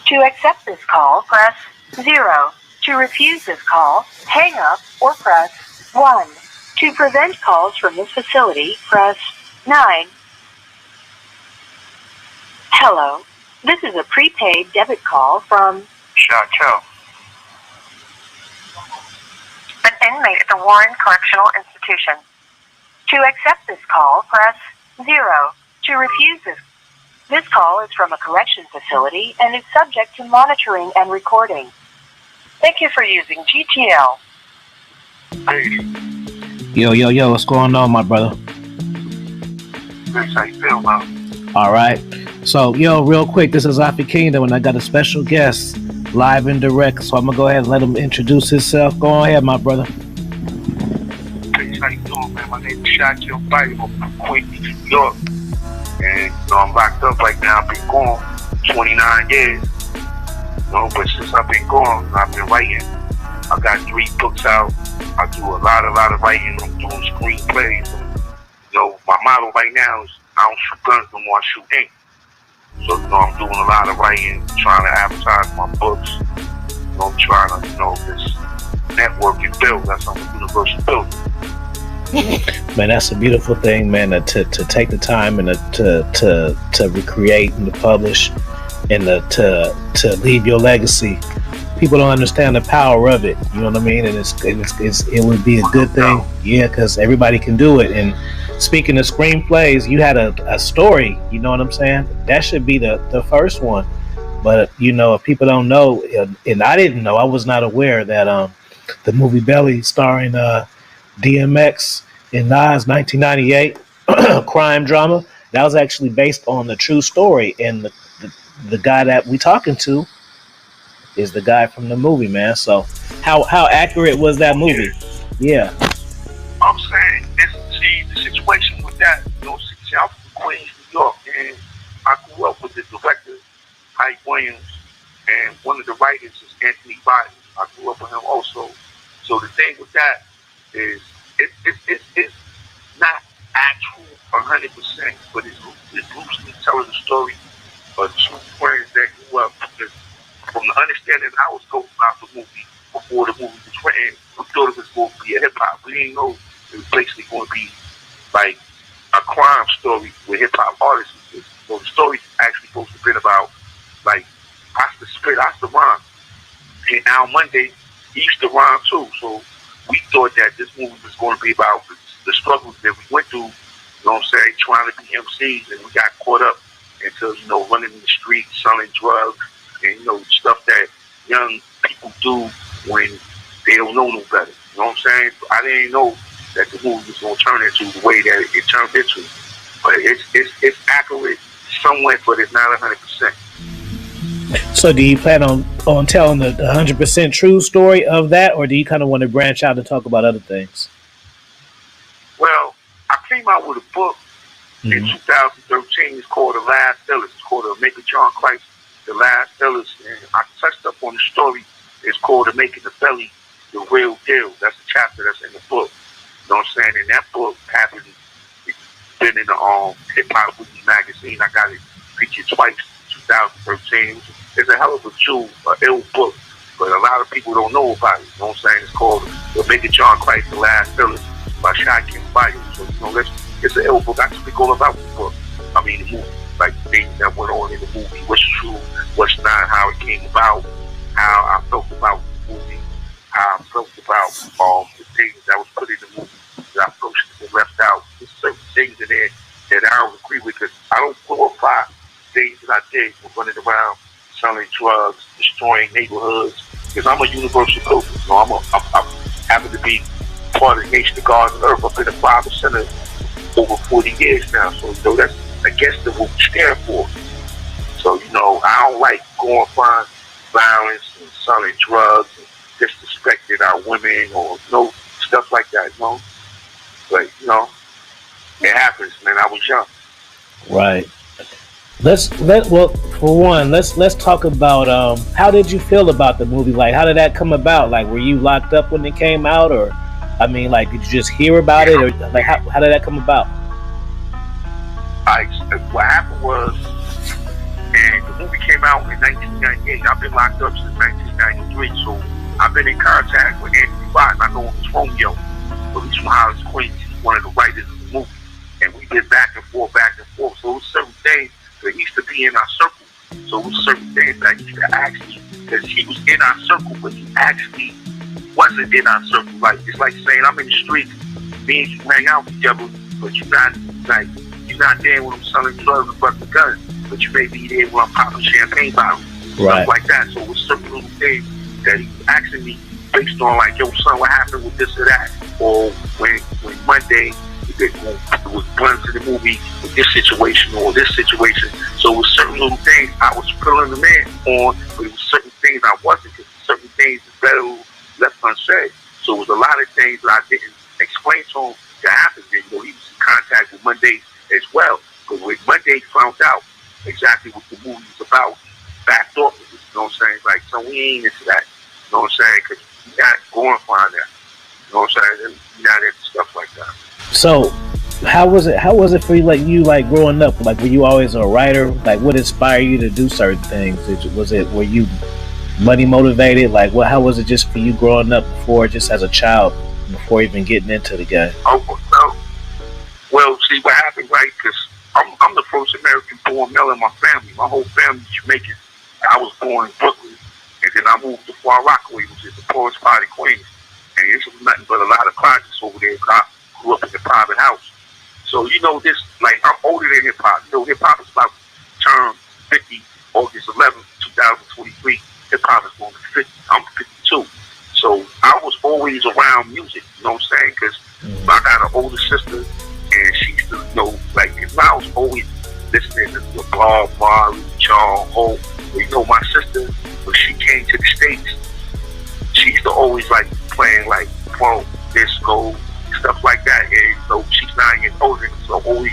To accept this call, press 0. To refuse this call, hang up or press 1. To prevent calls from this facility, press 9. Hello. This is a prepaid debit call from Shakim, an inmate at the Warren Correctional Institution. To accept this call, press 0. To refuse this call is from a correction facility and is subject to monitoring and recording. Thank you for using GTL. Hey. Yo, what's going on, my brother? Thanks, how you feel, man? All right. So, real quick, this is Afi Kingdom, and I got a special guest, live and direct, so I'm going to go ahead and let him introduce himself. Go ahead, my brother. Thanks, how you doing, man? My name is Shakim, I'm from Queens, New York. And, I'm locked up right now. I've been gone 29 years. But since I've been gone, I've been writing. I got 3 books out. I do a lot of writing. I'm doing screenplays. My motto right now is I don't shoot guns no more, I shoot ink. So, I'm doing a lot of writing, trying to advertise my books. I'm trying to, this network and build. That's how I'm a universal builder. Man, that's a beautiful thing, man, to take the time and to recreate and to publish and to leave your legacy. People don't understand the power of it, you know what I mean? And it would be a good thing, because everybody can do it. And speaking of screenplays, you had a story, you know what I'm saying? That should be the first one. But if people don't know, and I didn't know, I was not aware that the movie Belly starring DMX in Nas 1998 crime drama, that was actually based on the true story, and the guy that we talking to is the guy from the movie, man. So how accurate was that movie? Yeah. I'm saying, the situation with that, see, I'm from Queens, New York, and I grew up with the director, Ike Williams, and one of the writers is Anthony Biden. I grew up with him also. So the thing with that is, it's not actual 100%, but it's loosely telling the story of 2 friends that grew up. Because from the understanding I was told about the movie before the movie was written, we thought it was going to be a hip hop. We didn't know it was basically going to be like a crime story with hip hop artists. So the story's actually supposed to have been about like I used to rhyme. And Al Monday, he used to rhyme too. So we thought that this movie was going to be about the struggles that we went through, trying to be MCs, and we got caught up into, running in the streets, selling drugs, and, stuff that young people do when they don't know no better. You know what I'm saying? I didn't know that the movie was going to turn into the way that it turned into. But it's accurate somewhat, but it's not 100%. So do you plan on telling the 100% true story of that, or do you kind of want to branch out and talk about other things? Well, I came out with a book in 2013. It's called The Last Illest. It's called The Making John Christ, The Last Illest. And I touched up on the story. It's called The Making the Belly, The Real Deal. That's the chapter that's in the book. You know what I'm saying? And that book happened, it's been in the Hip-Hop Weekly magazine. I got it featured twice in 2013. It's a hell of a jewel, an ill book, but a lot of people don't know about it. You know what I'm saying? It's called The Making John Christ, The Last Illest by Shakim. So, it's an ill book. I speak all about the book. I mean, the movie, like things that went on in the movie, what's true, what's not, how it came about, how I felt about the movie, how I felt about the things that was put in the movie that I felt should have been left out. There's certain things in there that I don't agree with, because I don't glorify things that I did with running around selling drugs, destroying neighborhoods, because I'm a universal builder. I happen to be part of the Nation of God and Earth. I've been a father center over 40 years now, so that's against what we stand for. So, I don't like glorifying violence and selling drugs and disrespecting our women or stuff like that, But, it happens, man. I was young. Right. Let's talk about how did you feel about the movie? Like, how did that come about? Like, were you locked up when it came out, or did you just hear about it, or like how did that come about? What happened was, and the movie came out in 1998. age. I've been locked up since 1993, so I've been in contact with Anthony Biden. I know him as Romeo, but he's from Hollis, Queens. He's one of the writers of the movie. And we did back and forth. So it was certain things that he used to be in our circle. So it was certain things that he used to ask me, because he was in our circle, but he actually wasn't in our circle. Like, it's like saying I'm in the streets, me and you hang out together, but you're not there when I'm selling drugs and busting guns, but you may be there when I'm popping champagne bottles, stuff like that. So it was certain little things that he was asking me based on, like, yo, son, what happened with this or that? Or when Monday, it was blunt to the movie with this situation or this situation. So it was certain little things I was filling the man on, but it was certain things I wasn't, because certain things is better left unsaid. So it was a lot of things that I didn't explain to him that happened. And, he was in contact with Monday as well. But when Monday found out exactly what the movie was about, backed off of it, you know what I'm saying? Like, so we ain't into that, you know what I'm saying? Because we not glorifying that, you know what I'm saying? We not into stuff like that. So, how was it for you? Like growing up, like, were you always a writer? Like, what inspired you to do certain things? Were you money motivated? Like, how was it just for you growing up just as a child, before even getting into the game? Oh, no. Well, see what happened, right? Because I'm the first American-born male in my family. My whole family's Jamaican. I was born in Brooklyn, and then I moved to Far Rockaway, which is the poorest part of Queens. And it's nothing but a lot of projects over there. I grew up in a private house. So, this, like, I'm older than hip-hop. Hip-hop is about turn 50, August 11th, 2023. Hip-hop is going to 50. I'm 52. So I was always around music, you know what I'm saying? Because I got an older sister, and she used to like, I was always listening to Bob Marley, John Hope. My sister, when she came to the States, she used to always, like, playing, like, funk, disco, stuff like that. And, she's 9 years older, so always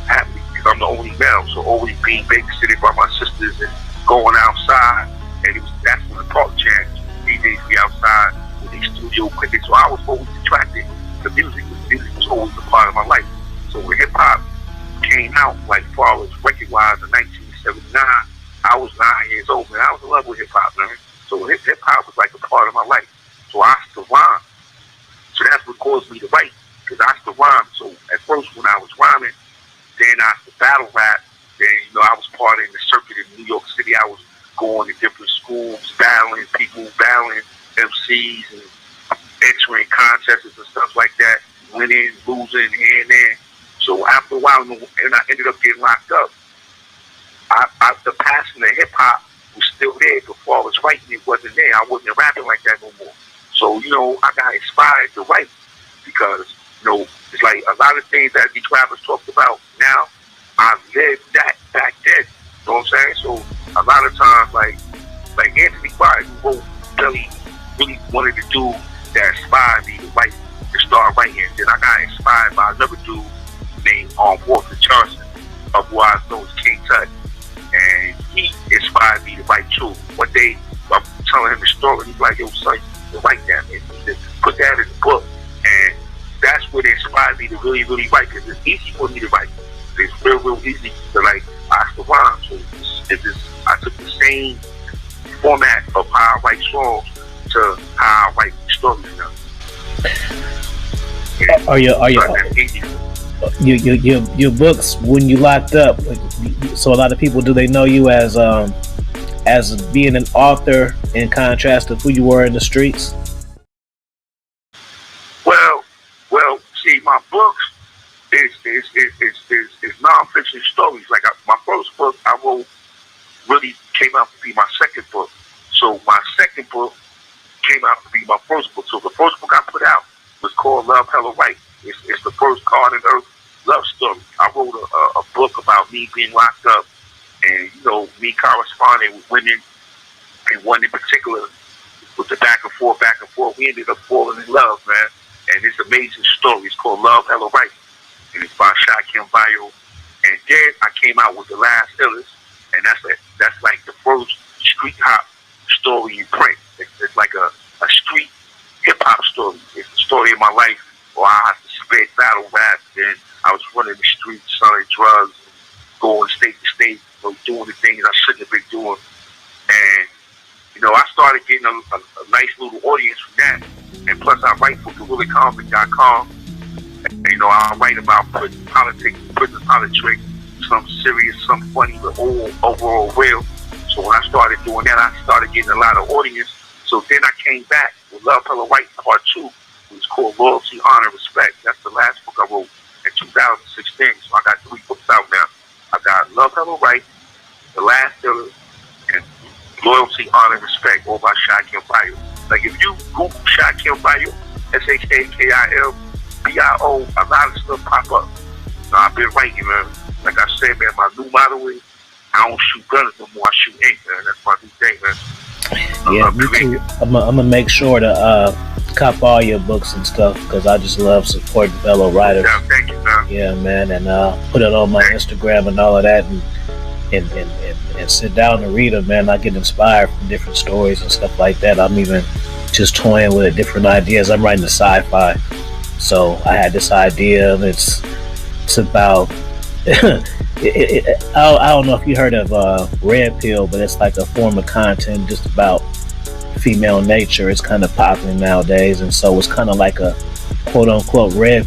happy, because I'm the only male, so always being babysitted by my sisters and going outside. And that's when the park changed. DJs be outside with these studio equipment. So I was always attracted to music. Music was always a part of my life. So when hip hop came out, like, far as record wise, in 1979, I was 9 years old, man. I was in love with hip hop, man. So hip hop was like a part of my life. So I used to rhyme. So that's what caused me to write, because I used to rhyme. So at first, when I was rhyming, then I used to battle rap. Then, I was part of the circuit in New York City. I was going to different schools, battling people, battling MCs, and entering contests and stuff like that, winning, losing, here and there. So after a while, and I ended up getting locked up, the passion of hip hop was still there. Before I was writing, it wasn't there. I wasn't rapping like that no more. So, I got inspired to write, because, it's like a lot of things that these rappers talked about now, I lived that back then. You know what I'm saying? So a lot of times, like Anthony Biden wrote really wanted to do that inspired me to start writing. Then I got inspired by another dude named Walter Johnson, otherwise known as King Tut. And he inspired me to write too. One day, I'm telling him the story, he's like, yo, son, you write that, man. He just put that in the book. And that's what inspired me to really, really write, because it's easy for me to write. It's real easy to, like, ask the rhyme. So I took the same format of how I write songs to how I write stories now. Your books, when you locked up, so a lot of people, do they know you as being an author, in contrast to who you were in the streets? Well, see, my books is nonfiction stories. Like, my first book I wrote really came out to be my second book. So my second book came out to be my first book. So the first book I put out was called Love Hella Right. It's the first God and Earth love story. I wrote a book about me being locked up, and, me corresponding with women, and one in particular, with the back and forth. We ended up falling in love, man. And it's an amazing story. It's called Love Hella Right. And it's by Shakim. And then I came out with The Last Illest, and that's like the first street hop story in print. It's like a street hip hop story. It's the story of my life, where I had to spit battle rap, and I was running the streets, selling drugs, going state to state, doing the things I shouldn't have been doing. And I started getting a nice little audience from that. And plus, I write for GorillaConvict.com. And, I write about prison politics, prison politics, some serious, some funny, but all overall real. So when I started doing that, I started getting a lot of audience. So then I came back with Love, Hello, Right Part 2. It was called Loyalty, Honor, Respect. That's the last book I wrote in 2016. So I got 3 books out now. I got Love, Hello, Right, The Last Dealer, and Loyalty, Honor, Respect, all by Shakim Bio. Like if you Google Shakim Bio, SHAKIM BIO, a lot of stuff pop up. I've been writing, man. Like I said, man, my new motto is I don't shoot guns no more. I shoot ink, man. That's my new thing, man. Yeah, me too. I'm gonna make sure to cop all your books and stuff because I just love supporting fellow writers. Yeah, thank you, man. Yeah, man, and put it on my Instagram and all of that, and sit down and read them, man. I get inspired from different stories and stuff like that. I'm even just toying with different ideas. I'm writing a sci-fi, so I had this idea. It's about I don't know if you heard of Red Pill, but it's like a form of content just about female nature. It's kind of popular nowadays, and so it's kind of like a quote unquote red pill